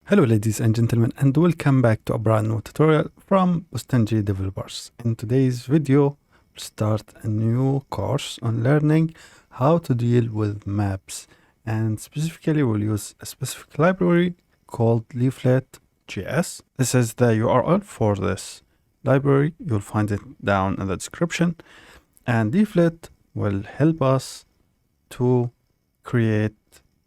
Hello ladies and gentlemen, and welcome back to a brand new tutorial from Bostanji Developers. In today's video, we'll start a new course on learning how to deal with maps, and specifically we'll use a specific library called Leaflet JS. This is the URL for this library. You'll find it down in the description, and Leaflet will help us to create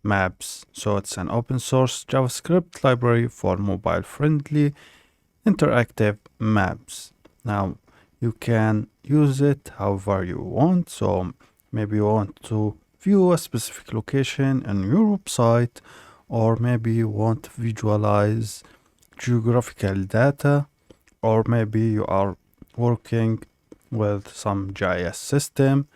maps. So it's an open source JavaScript library for mobile friendly interactive maps. Now you can use it however you want. So maybe you want to view a specific location in your website, or maybe you want to visualize geographical data, or maybe you are working with some GIS system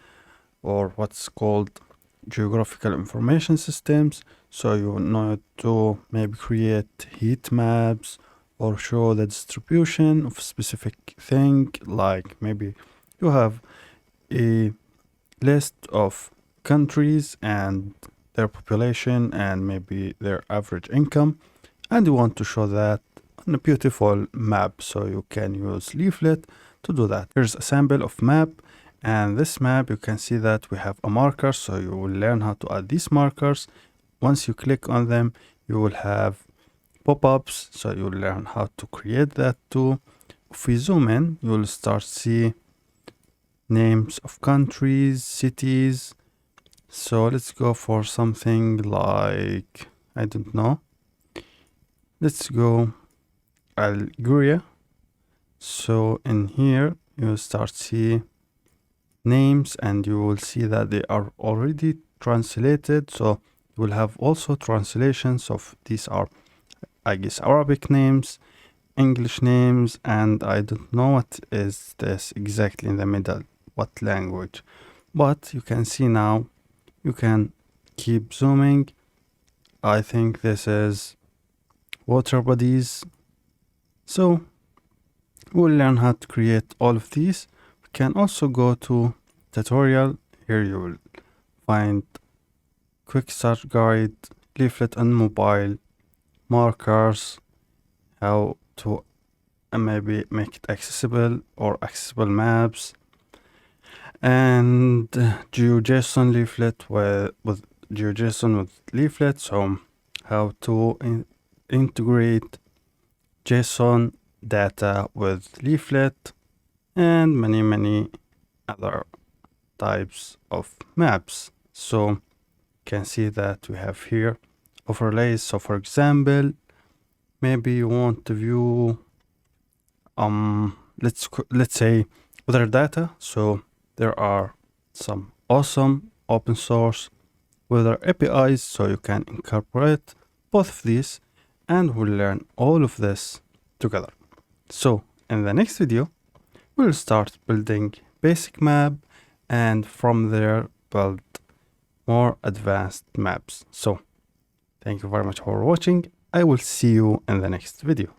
or what's called geographical information systems. So you need to maybe create heat maps or show the distribution of a specific thing, like maybe you have a list of countries and their population and maybe their average income, and you want to show that on a beautiful map. So you can use Leaflet to do that. Here's a sample of map. And this map, you can see that we have a marker, so you will learn how to add these markers. Once you click on them, you will have pop-ups, so you'll learn how to create that too. If we zoom in, you will start see names of countries, cities. So let's go for something like, I don't know. Let's go Algeria. So in here, you'll start see names, and you will see that they are already translated. So you will have also translations of these are, I guess, Arabic names, English names, and I don't know what is this exactly in the middle, what language. But you can see now, you can keep zooming. I think this is water bodies. So we'll learn how to create all of these. Can also go to tutorial. Here you will find quick start guide, leaflet on mobile, markers, how to maybe make it accessible or accessible maps, and GeoJSON leaflet with GeoJSON with leaflet. So how to integrate JSON data with leaflet, and many other types of maps. So you can see that we have here overlays. So for example, maybe you want to view let's say weather data. So there are some awesome open source weather APIs, so you can incorporate both of these, and we'll learn all of this together. So in the next video, we'll start building basic map, and from there build more advanced maps. So thank you very much for watching. I will see you in the next video.